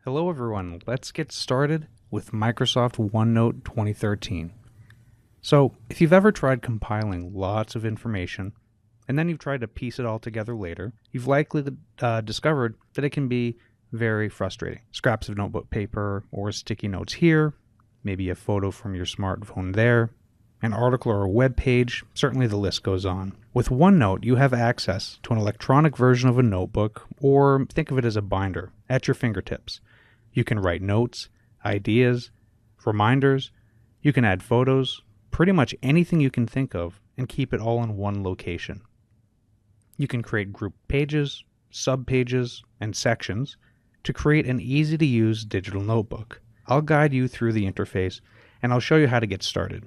Hello everyone, let's get started with Microsoft OneNote 2013. So, if you've ever tried compiling lots of information, and then you've tried to piece it all together later, you've likely discovered that it can be very frustrating. Scraps of notebook paper or sticky notes here, maybe a photo from your smartphone there, an article or a web page, certainly the list goes on. With OneNote, you have access to an electronic version of a notebook, or think of it as a binder, at your fingertips. You can write notes, ideas, reminders, you can add photos, pretty much anything you can think of, and keep it all in one location. You can create group pages, subpages, and sections to create an easy-to-use digital notebook. I'll guide you through the interface, and I'll show you how to get started.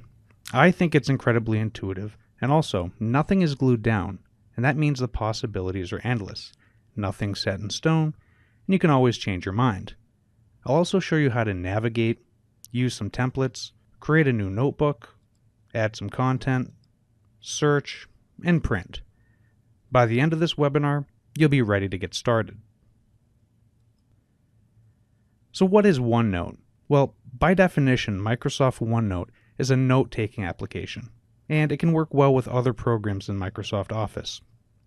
I think it's incredibly intuitive, and also, nothing is glued down, and that means the possibilities are endless. Nothing's set in stone, and you can always change your mind. I'll also show you how to navigate, use some templates, create a new notebook, add some content, search, and print. By the end of this webinar, you'll be ready to get started. So what is OneNote? Well, by definition, Microsoft OneNote is a note-taking application, and it can work well with other programs in Microsoft Office.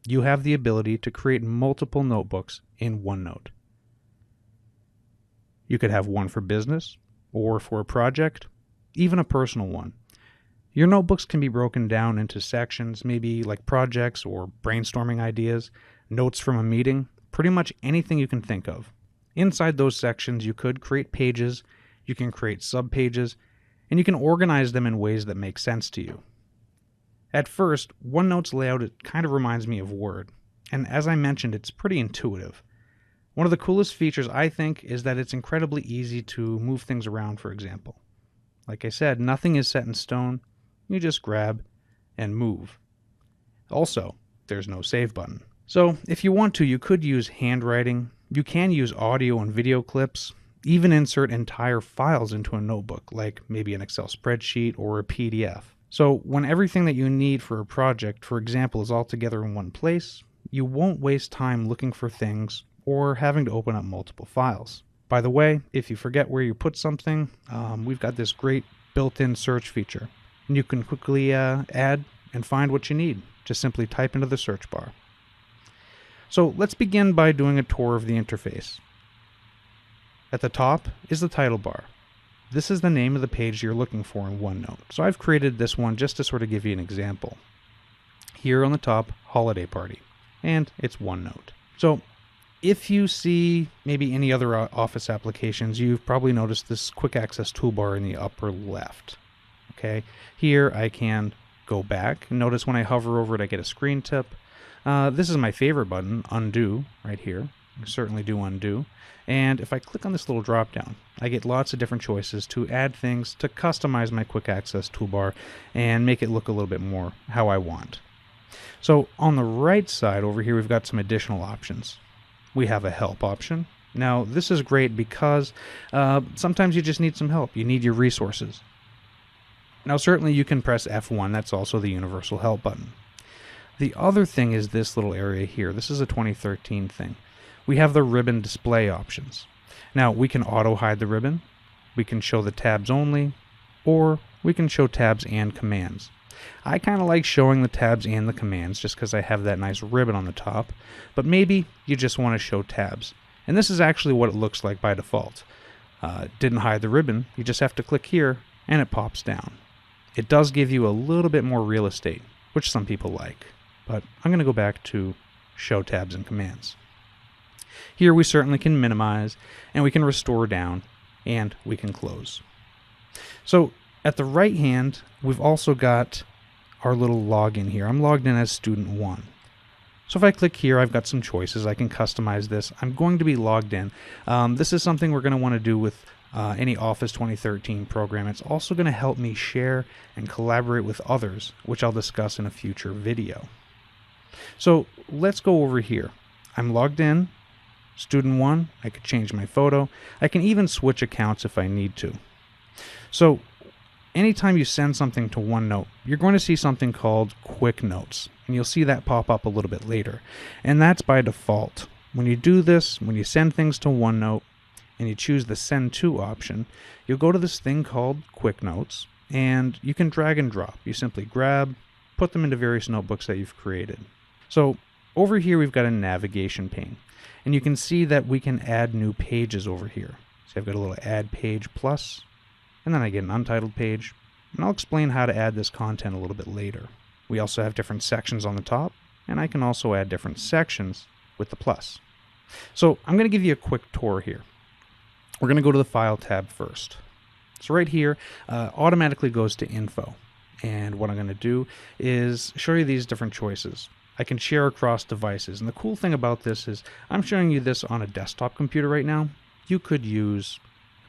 You have the ability to create multiple notebooks in OneNote. You could have one for business, or for a project, even a personal one. Your notebooks can be broken down into sections, maybe like projects or brainstorming ideas, notes from a meeting, pretty much anything you can think of. Inside those sections, you could create pages, you can create subpages, and you can organize them in ways that make sense to you. At first, OneNote's layout kind of reminds me of Word, and as I mentioned, it's pretty intuitive. One of the coolest features, I think, is that it's incredibly easy to move things around, for example. Like I said, nothing is set in stone. You just grab and move. Also, there's no save button. So, if you want to, you could use handwriting. You can use audio and video clips, even insert entire files into a notebook, like maybe an Excel spreadsheet or a PDF. So, when everything that you need for a project, for example, is all together in one place, you won't waste time looking for things or having to open up multiple files. By the way, if you forget where you put something, we've got this great built-in search feature, and you can quickly add and find what you need. Just simply type into the search bar. So let's begin by doing a tour of the interface. At the top is the title bar. This is the name of the page you're looking for in OneNote. So I've created this one just to sort of give you an example. Here on the top, Holiday Party, and it's OneNote. So if you see maybe any other Office applications, you've probably noticed this quick access toolbar in the upper left. Okay, here I can go back. Notice when I hover over it, I get a screen tip. This is my favorite button, Undo, right here. You can certainly do Undo. And if I click on this little drop down, I get lots of different choices to add things to customize my quick access toolbar and make it look a little bit more how I want. So on the right side over here, we've got some additional options. We have a help option. Now this is great because sometimes you just need some help. You need your resources. Now certainly you can press F1, that's also the universal help button. The other thing is this little area here. This is a 2013 thing. We have the ribbon display options. Now we can auto hide the ribbon, we can show the tabs only, or we can show tabs and commands. I kind of like showing the tabs and the commands just because I have that nice ribbon on the top, but maybe you just want to show tabs. And this is actually what it looks like by default. Didn't hide the ribbon, you just have to click here and it pops down. It does give you a little bit more real estate, which some people like, but I'm going to go back to show tabs and commands. Here we certainly can minimize, and we can restore down, and we can close. So at the right hand, we've also got our little login here. I'm logged in as student 1. So if I click here, I've got some choices. I can customize this. I'm going to be logged in. This is something we're going to want to do with any Office 2013 program. It's also going to help me share and collaborate with others, which I'll discuss in a future video. So let's go over here. I'm logged in, student 1. I could change my photo. I can even switch accounts if I need to. So anytime you send something to OneNote, you're going to see something called Quick Notes, and you'll see that pop up a little bit later. And that's by default. When you do this, when you send things to OneNote, and you choose the Send To option, you'll go to this thing called Quick Notes, and you can drag and drop. You simply grab, put them into various notebooks that you've created. So over here we've got a navigation pane, and you can see that we can add new pages over here. So I've got a little Add Page Plus, and then I get an untitled page, and I'll explain how to add this content a little bit later. We also have different sections on the top, and I can also add different sections with the plus. So I'm going to give you a quick tour here. We're going to go to the File tab first. So right here, automatically goes to Info. And what I'm going to do is show you these different choices. I can share across devices. And the cool thing about this is I'm showing you this on a desktop computer right now. You could use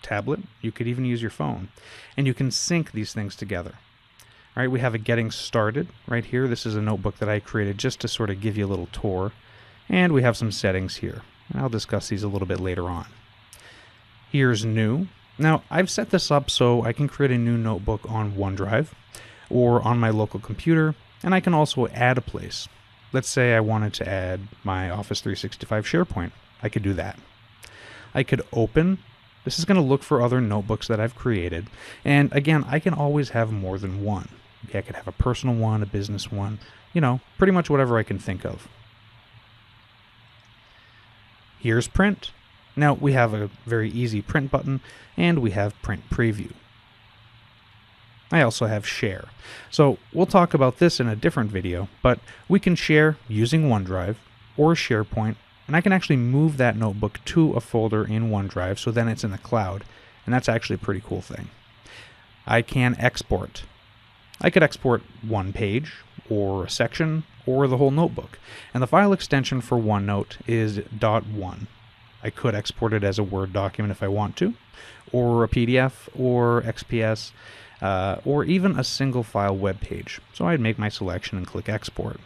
a tablet. You could even use your phone. And you can sync these things together. All right, we have a Getting Started right here. This is a notebook that I created just to sort of give you a little tour. And we have some settings here. And I'll discuss these a little bit later on. Here's New. Now, I've set this up so I can create a new notebook on OneDrive or on my local computer, and I can also add a place. Let's say I wanted to add my Office 365 SharePoint. I could do that. I could open. This is going to look for other notebooks that I've created. And again, I can always have more than one. Okay, I could have a personal one, a business one, pretty much whatever I can think of. Here's Print. Now we have a very easy print button, and we have Print Preview. I also have Share. So we'll talk about this in a different video, but we can share using OneDrive or SharePoint, and I can actually move that notebook to a folder in OneDrive, so then it's in the cloud, and that's actually a pretty cool thing. I can export. I could export one page, or a section, or the whole notebook, and the file extension for OneNote is .1. I could export it as a Word document if I want to, or a PDF, or XPS, or even a single file web page. So I'd make my selection and click Export.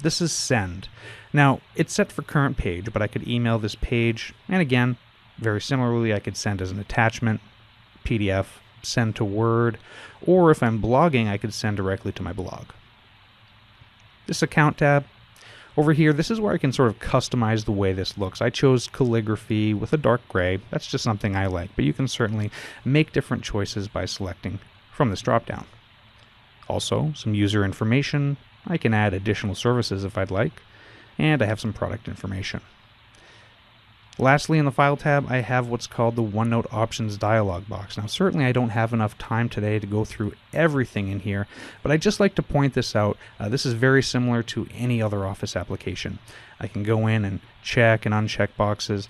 This is Send. Now, it's set for current page, but I could email this page, and again, very similarly, I could send as an attachment, PDF, send to Word, or if I'm blogging, I could send directly to my blog. This Account tab. Over here, this is where I can sort of customize the way this looks. I chose calligraphy with a dark gray. That's just something I like, but you can certainly make different choices by selecting from this dropdown. Also, some user information. I can add additional services if I'd like, and I have some product information. Lastly, in the File tab, I have what's called the OneNote Options dialog box. Now, certainly I don't have enough time today to go through everything in here, but I'd just like to point this out. This is very similar to any other Office application. I can go in and check and uncheck boxes,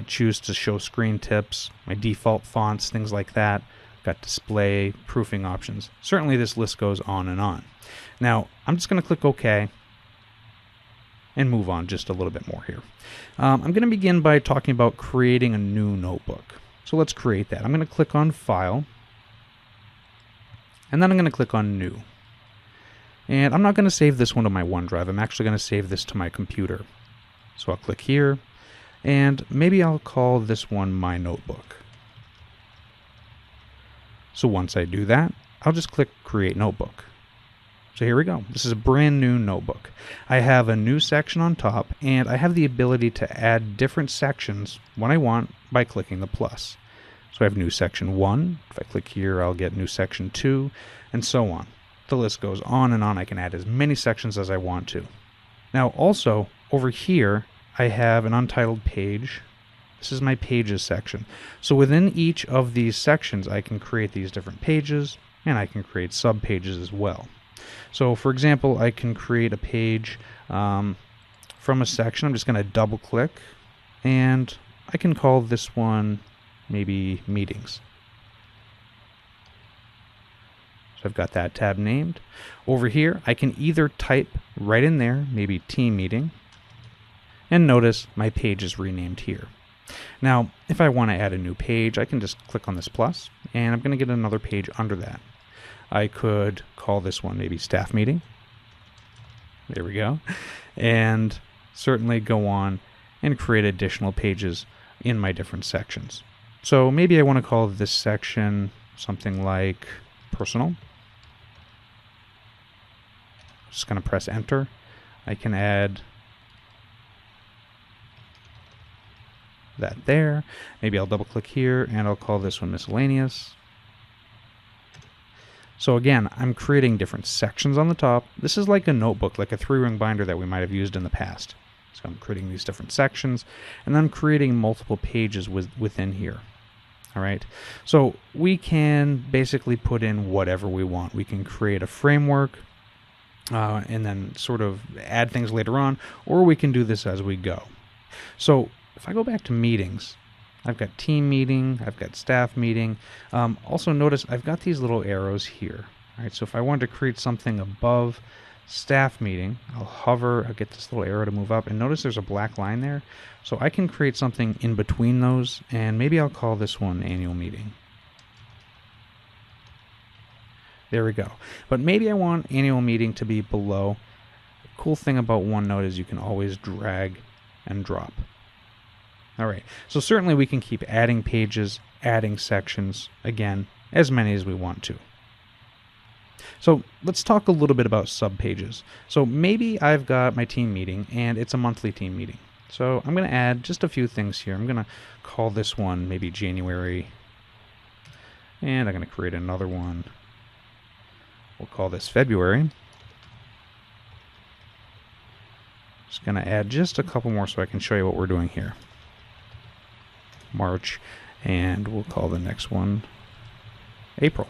choose to show screen tips, my default fonts, things like that. Got display, proofing options. Certainly this list goes on and on. Now, I'm just going to click OK and move on just a little bit more here. I'm going to begin by talking about creating a new notebook. So let's create that. I'm going to click on File, and then I'm going to click on New. And I'm not going to save this one to my OneDrive. I'm actually going to save this to my computer. So I'll click here, and maybe I'll call this one My Notebook. So once I do that, I'll just click Create Notebook. So here we go. This is a brand new notebook. I have a new section on top, and I have the ability to add different sections when I want by clicking the plus. So I have new section 1. If I click here, I'll get new section 2, and so on. The list goes on and on. I can add as many sections as I want to. Now also, over here, I have an untitled page. This is my Pages section. So within each of these sections, I can create these different pages, and I can create subpages as well. So for example, I can create a page from a section. I'm just going to double click, and I can call this one maybe Meetings. So I've got that tab named. Over here, I can either type right in there, maybe Team Meeting, and notice my page is renamed here. Now, if I want to add a new page, I can just click on this plus, and I'm going to get another page under that. I could call this one maybe Staff Meeting. There we go. And certainly go on and create additional pages in my different sections. So maybe I want to call this section something like Personal. Just going to press Enter. I can add that there. Maybe I'll double click here and I'll call this one miscellaneous. So again, I'm creating different sections on the top. This is like a notebook, like a 3-ring binder that we might have used in the past. So I'm creating these different sections, and then I'm creating multiple pages within here. All right. So we can basically put in whatever we want. We can create a framework and then sort of add things later on, or we can do this as we go. So if I go back to meetings, I've got team meeting, I've got staff meeting. Also notice I've got these little arrows here. All right, so if I wanted to create something above staff meeting, I'll hover, I'll get this little arrow to move up, and notice there's a black line there. So I can create something in between those, and maybe I'll call this one annual meeting. There we go. But maybe I want annual meeting to be below. The cool thing about OneNote is you can always drag and drop. All right, so certainly we can keep adding pages, adding sections, again, as many as we want to. So let's talk a little bit about subpages. So maybe I've got my team meeting and it's a monthly team meeting. So I'm going to add just a few things here. I'm going to call this one maybe January, and I'm going to create another one. We'll call this February. Just going to add just a couple more so I can show you what we're doing here. March, and we'll call the next one April.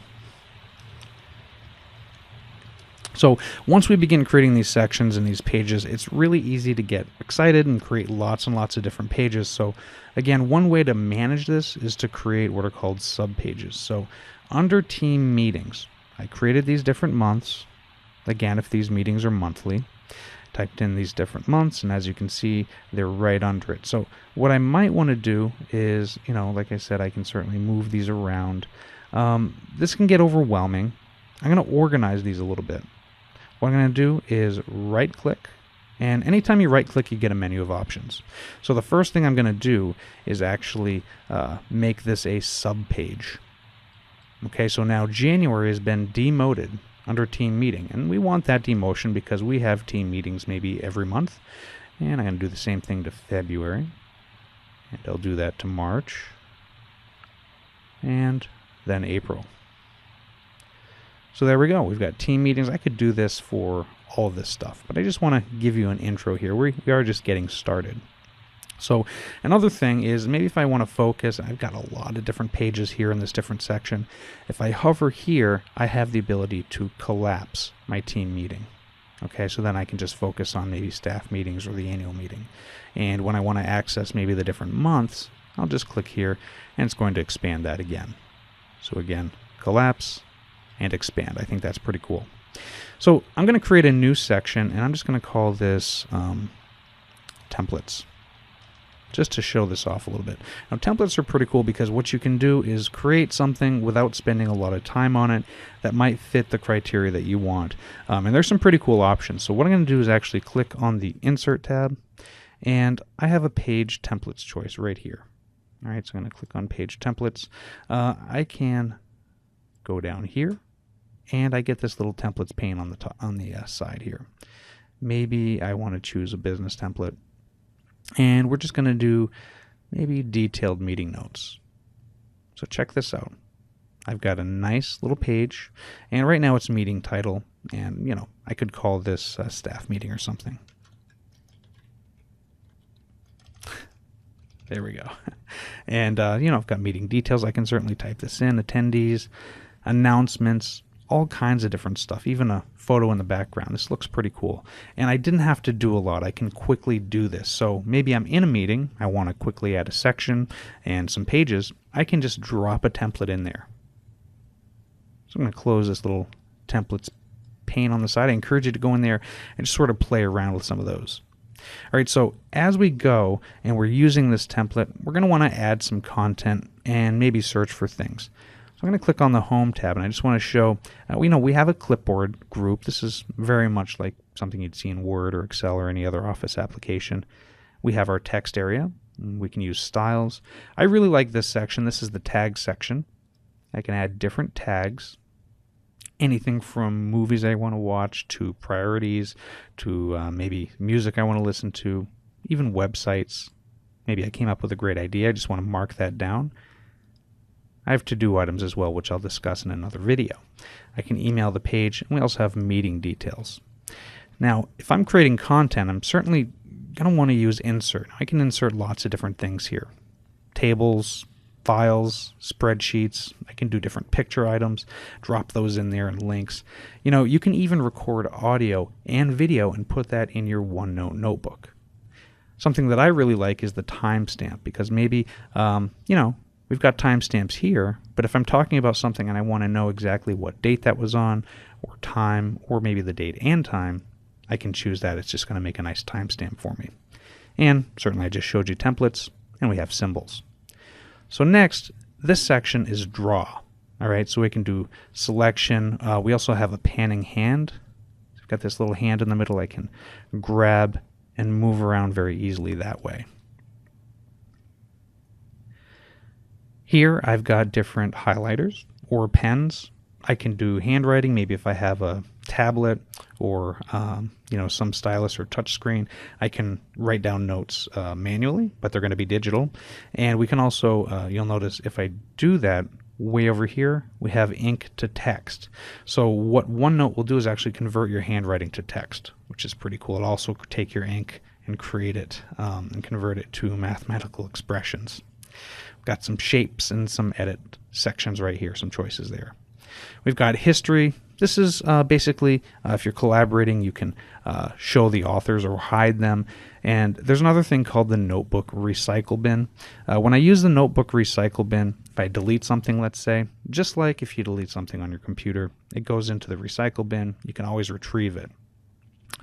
So once we begin creating these sections and these pages, it's really easy to get excited and create lots and lots of different pages. So again, one way to manage this is to create what are called subpages. So under team meetings, I created these different months. Again, if these meetings are monthly, typed in these different months, and as you can see, they're right under it. So what I might want to do is, like I said, I can certainly move these around. This can get overwhelming. I'm going to organize these a little bit. What I'm going to do is right click, and anytime you right click, you get a menu of options. So the first thing I'm going to do is actually make this a subpage. Okay, so now January has been demoted under team meeting, and we want that demotion because we have team meetings maybe every month. And I'm going to do the same thing to February, and I'll do that to March, and then April. So there we go. We've got team meetings. I could do this for all of this stuff, but I just want to give you an intro here. We are just getting started. So another thing is maybe if I want to focus, I've got a lot of different pages here in this different section. If I hover here, I have the ability to collapse my team meeting. Okay, so then I can just focus on maybe staff meetings or the annual meeting. And when I want to access maybe the different months, I'll just click here and it's going to expand that again. So again, collapse and expand. I think that's pretty cool. So I'm going to create a new section, and I'm just going to call this templates, just to show this off a little bit. Now templates are pretty cool because what you can do is create something without spending a lot of time on it that might fit the criteria that you want. And there's some pretty cool options. So what I'm going to do is actually click on the Insert tab, and I have a page templates choice right here. All right, so I'm going to click on Page Templates. I can go down here, and I get this little templates pane on the top, on the side here. Maybe I want to choose a business template. And we're just going to do maybe detailed meeting notes. So check this out. I've got a nice little page, and right now it's meeting title, and I could call this a staff meeting or something. There we go. And I've got meeting details. I can certainly type this in, attendees, announcements, all kinds of different stuff, even a photo in the background. This looks pretty cool. And I didn't have to do a lot. I can quickly do this. So maybe I'm in a meeting, I want to quickly add a section and some pages. I can just drop a template in there. So I'm going to close this little templates pane on the side. I encourage you to go in there and just sort of play around with some of those. All right, so as we go and we're using this template, we're going to want to add some content and maybe search for things. So I'm going to click on the Home tab, and I just want to show, we have a clipboard group. This is very much like something you'd see in Word or Excel or any other Office application. We have our text area. We can use styles. I really like this section. This is the tag section. I can add different tags. Anything from movies I want to watch to priorities to maybe music I want to listen to, even websites. Maybe I came up with a great idea. I just want to mark that down. I have to-do items as well, which I'll discuss in another video. I can email the page, and we also have meeting details. Now, if I'm creating content, I'm certainly going to want to use insert. I can insert lots of different things here. Tables, files, spreadsheets. I can do different picture items, drop those in there and links. You can even record audio and video and put that in your OneNote notebook. Something that I really like is the timestamp, because maybe, we've got timestamps here, but if I'm talking about something and I want to know exactly what date that was on, or time, or maybe the date and time, I can choose that. It's just going to make a nice timestamp for me. And certainly I just showed you templates, and we have symbols. So next, this section is draw. All right, so we can do selection. We also have a panning hand. I've got this little hand in the middle I can grab and move around very easily that way. Here I've got different highlighters or pens. I can do handwriting, maybe if I have a tablet or some stylus or touch screen. I can write down notes manually, but they're going to be digital. And we can also, you'll notice if I do that, way over here, we have ink to text. So what OneNote will do is actually convert your handwriting to text, which is pretty cool. It'll also take your ink and create it and convert it to mathematical expressions. We've got some shapes and some edit sections right here, some choices there. We've got history. This is basically, if you're collaborating, you can show the authors or hide them. And there's another thing called the notebook recycle bin. When I use the notebook recycle bin, if I delete something, let's say, just like if you delete something on your computer, it goes into the recycle bin. You can always retrieve it.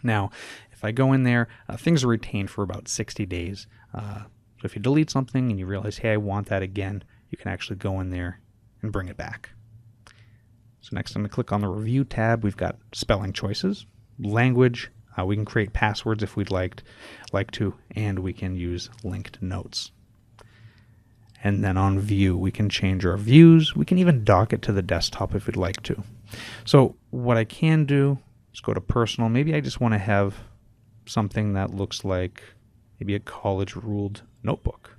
Now, if I go in there, things are retained for about 60 days. So if you delete something and you realize, hey, I want that again, you can actually go in there and bring it back. So next I'm going to click on the Review tab. We've got spelling choices, language. We can create passwords if we'd like to, and we can use linked notes. And then on View, we can change our views. We can even dock it to the desktop if we'd like to. So what I can do is go to Personal. Maybe I just want to have something that looks like maybe a college-ruled notebook.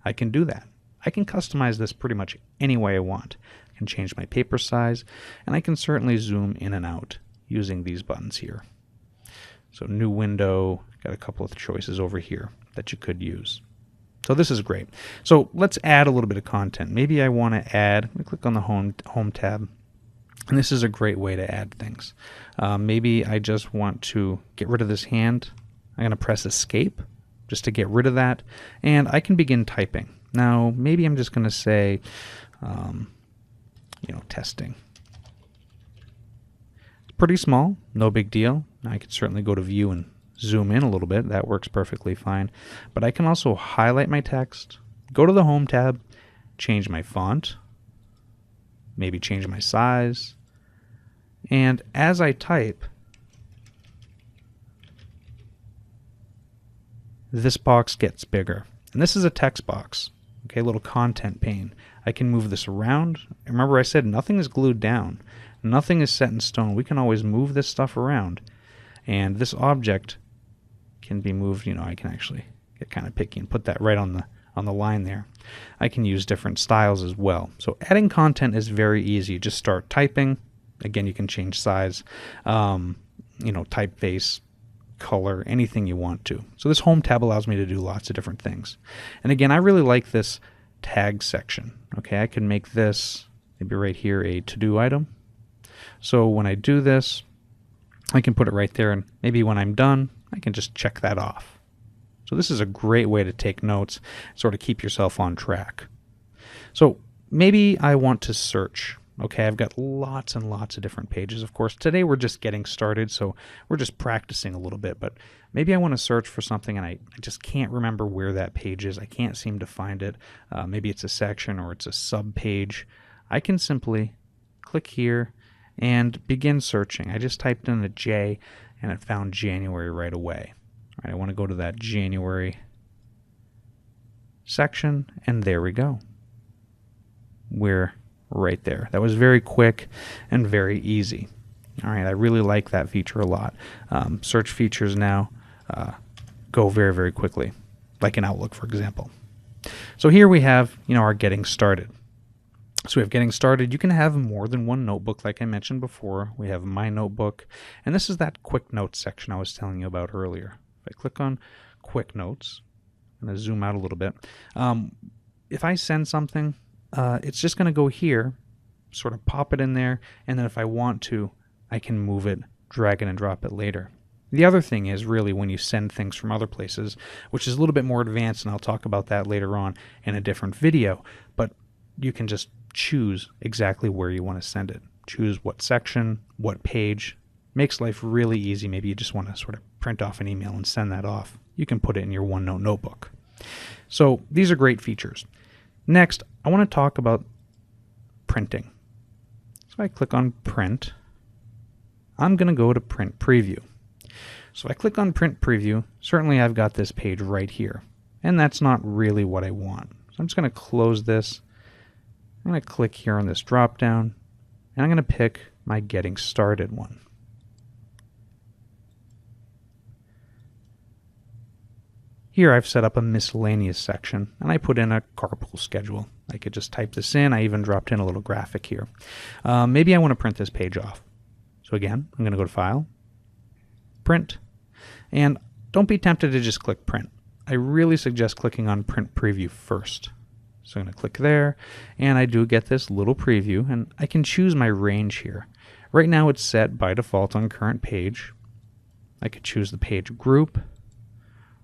I can do that. I can customize this pretty much any way I want. I can change my paper size, and I can certainly zoom in and out using these buttons here. So new window, got a couple of choices over here that you could use. So this is great. So let's add a little bit of content. Maybe I want to add, I'm going to click on the home tab, and this is a great way to add things. Maybe I just want to get rid of this hand. I'm going to press Escape just to get rid of that, and I can begin typing. Now, maybe I'm just going to say, testing. It's pretty small, no big deal. I could certainly go to View and zoom in a little bit. That works perfectly fine. But I can also highlight my text, go to the Home tab, change my font, maybe change my size, and as I type, this box gets bigger. And this is a text box. Okay, a little content pane. I can move this around. Remember I said nothing is glued down. Nothing is set in stone. We can always move this stuff around. And this object can be moved. I can actually get kind of picky and put that right on the line there. I can use different styles as well. So adding content is very easy. You just start typing. Again, you can change size, typeface, color, anything you want to. So this Home tab allows me to do lots of different things. And again, I really like this tag section. Okay, I can make this maybe right here a to-do item. So when I do this, I can put it right there, and maybe when I'm done, I can just check that off. So this is a great way to take notes, sort of keep yourself on track. So maybe I want to search. Okay, I've got lots and lots of different pages. Of course, today we're just getting started, so we're just practicing a little bit, but maybe I want to search for something and I just can't remember where that page is. I can't seem to find it. Maybe it's a section or it's a subpage. I can simply click here and begin searching. I just typed in a J and it found January right away. All right, I want to go to that January section, and there we go. We're right there. That was very quick and very easy. All right, I really like that feature a lot. Search features now go very, very quickly. like in Outlook, for example. So here we have, our getting started. So we have getting started. You can have more than one notebook, like I mentioned before. We have my notebook, and this is that quick notes section I was telling you about earlier. If I click on quick notes, I'm going to zoom out a little bit. If I send something, it's just going to go here, sort of pop it in there, and then if I want to, I can move it, drag it, and drop it later. The other thing is really when you send things from other places, which is a little bit more advanced, and I'll talk about that later on in a different video, but you can just choose exactly where you want to send it. Choose what section, what page. Makes life really easy. Maybe you just want to sort of print off an email and send that off. You can put it in your OneNote notebook. So these are great features. Next, I want to talk about printing. So I click on print. I'm going to go to print preview. So if I click on print preview, certainly I've got this page right here, and that's not really what I want. So I'm just going to close this. I'm going to click here on this drop down, and I'm going to pick my getting started one. Here I've set up a miscellaneous section, and I put in a carpool schedule. I could just type this in. I even dropped in a little graphic here. Maybe I want to print this page off. So again, I'm going to go to File, Print, and don't be tempted to just click Print. I really suggest clicking on Print Preview first. So I'm going to click there, and I do get this little preview, and I can choose my range here. Right now it's set by default on current page. I could choose the page group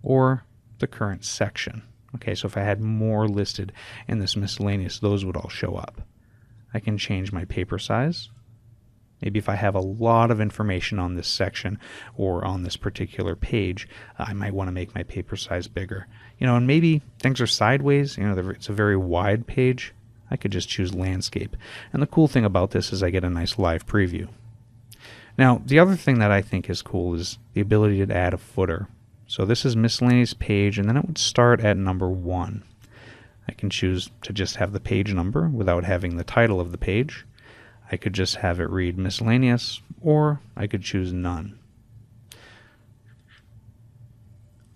or the current section. Okay, so if I had more listed in this miscellaneous, those would all show up. I can change my paper size. Maybe if I have a lot of information on this section or on this particular page, I might want to make my paper size bigger. And maybe things are sideways, it's a very wide page. I could just choose landscape. And the cool thing about this is I get a nice live preview. Now, the other thing that I think is cool is the ability to add a footer. So this is miscellaneous page, and then it would start at number 1. I can choose to just have the page number without having the title of the page. I could just have it read miscellaneous, or I could choose none.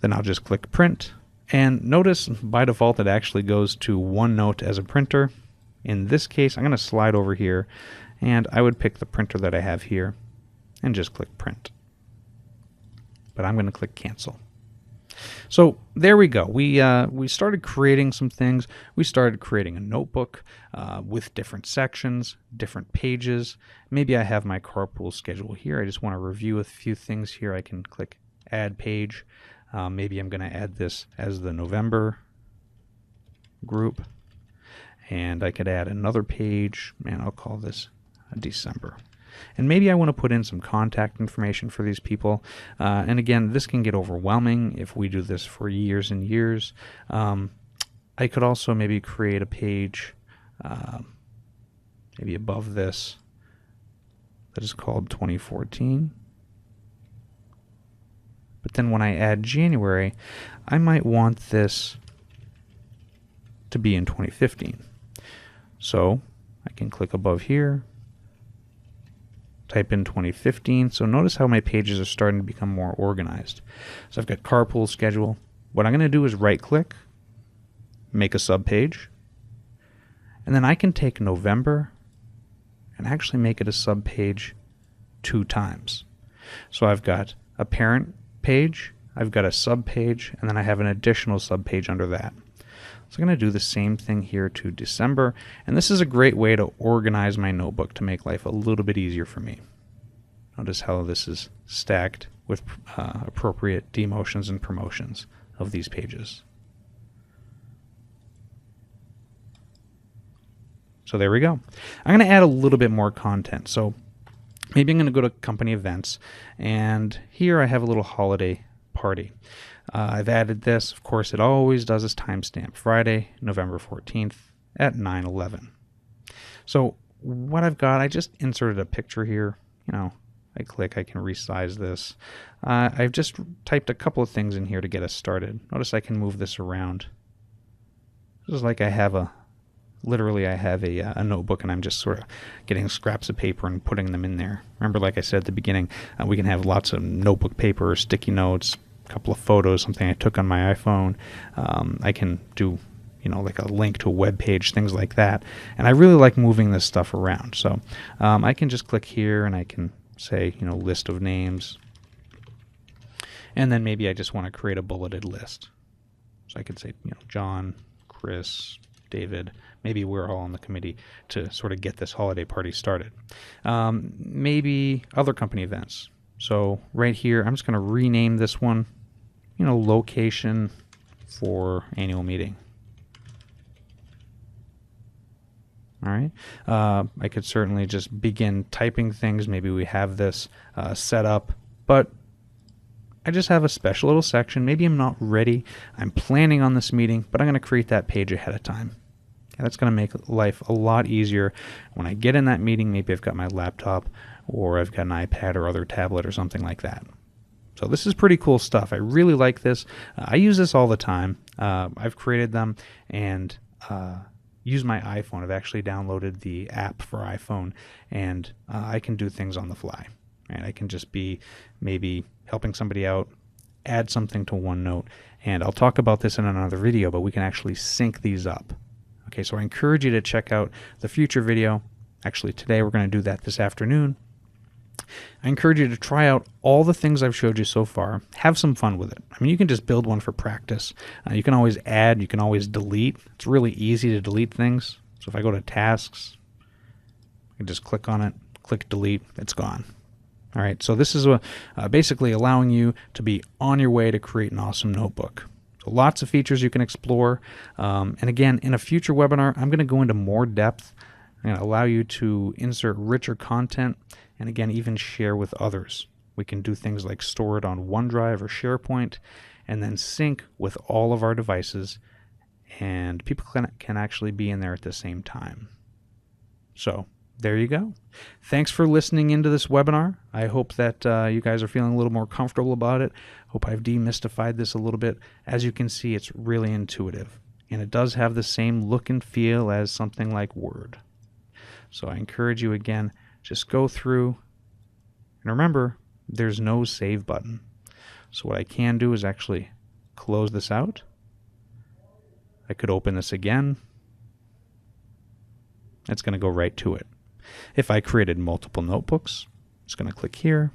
Then I'll just click print, and notice by default it actually goes to OneNote as a printer. In this case, I'm going to slide over here, and I would pick the printer that I have here and just click print. But I'm going to click cancel. So there we go. We started creating some things. We started creating a notebook with different sections, different pages. Maybe I have my carpool schedule here. I just want to review a few things here. I can click add page. Maybe I'm going to add this as the November group. And I could add another page, and I'll call this December. And maybe I want to put in some contact information for these people. And again, this can get overwhelming if we do this for years and years. I could also maybe create a page maybe above this that is called 2014. But then when I add January, I might want this to be in 2015. So I can click above here, type in 2015. So notice how my pages are starting to become more organized. So I've got carpool schedule. What I'm going to do is right click, make a subpage, and then I can take November and actually make it a subpage 2 times. So I've got a parent page, I've got a subpage, and then I have an additional subpage under that. So I'm going to do the same thing here to December, and this is a great way to organize my notebook to make life a little bit easier for me. Notice how this is stacked with appropriate demotions and promotions of these pages. So there we go. I'm going to add a little bit more content. So maybe I'm going to go to company events, and here I have a little holiday party. I've added this. Of course, it always does is timestamp Friday, November 14th at 9:11. So what I've got, I just inserted a picture here. I click, I can resize this. I've just typed a couple of things in here to get us started. Notice I can move this around. This is like I have a notebook, and I'm just sort of getting scraps of paper and putting them in there. Remember, like I said at the beginning, we can have lots of notebook paper, sticky notes, a couple of photos, something I took on my iPhone. I can do, like a link to a web page, things like that. And I really like moving this stuff around. So I can just click here and I can say, list of names. And then maybe I just want to create a bulleted list. So I could say, John, Chris, David. Maybe we're all on the committee to sort of get this holiday party started. Maybe other company events. So right here, I'm just going to rename this one, location for annual meeting. All right. I could certainly just begin typing things. Maybe we have this set up, but I just have a special little section. Maybe I'm not ready. I'm planning on this meeting, but I'm going to create that page ahead of time. And that's going to make life a lot easier. When I get in that meeting, maybe I've got my laptop or I've got an iPad or other tablet or something like that. So this is pretty cool stuff. I really like this. I use this all the time. I've created them and use my iPhone. I've actually downloaded the app for iPhone, and I can do things on the fly. Right? I can just be maybe helping somebody out, add something to OneNote, and I'll talk about this in another video, but we can actually sync these up. Okay, so I encourage you to check out the future video. Actually, today we're going to do that this afternoon. I encourage you to try out all the things I've showed you so far. Have some fun with it. I mean, you can just build one for practice. You can always add, you can always delete. It's really easy to delete things. So if I go to tasks, I can just click on it, click delete, it's gone. All right, so this is basically allowing you to be on your way to create an awesome notebook. So lots of features you can explore. And again, in a future webinar, I'm going to go into more depth. I'm going to allow you to insert richer content and again, even share with others. We can do things like store it on OneDrive or SharePoint and then sync with all of our devices, and people can actually be in there at the same time. So there you go. Thanks for listening into this webinar. I hope that you guys are feeling a little more comfortable about it. Hope I've demystified this a little bit. As you can see, it's really intuitive, and it does have the same look and feel as something like Word. So I encourage you again, just go through, and remember, there's no save button. So what I can do is actually close this out. I could open this again. It's going to go right to it. If I created multiple notebooks, it's going to click here,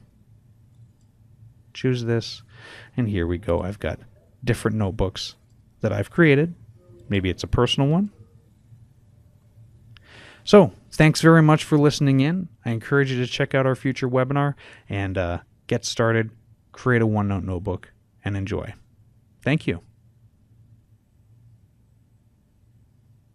choose this, and here we go. I've got different notebooks that I've created. Maybe it's a personal one. So thanks very much for listening in. I encourage you to check out our future webinar and get started, create a OneNote notebook, and enjoy. Thank you.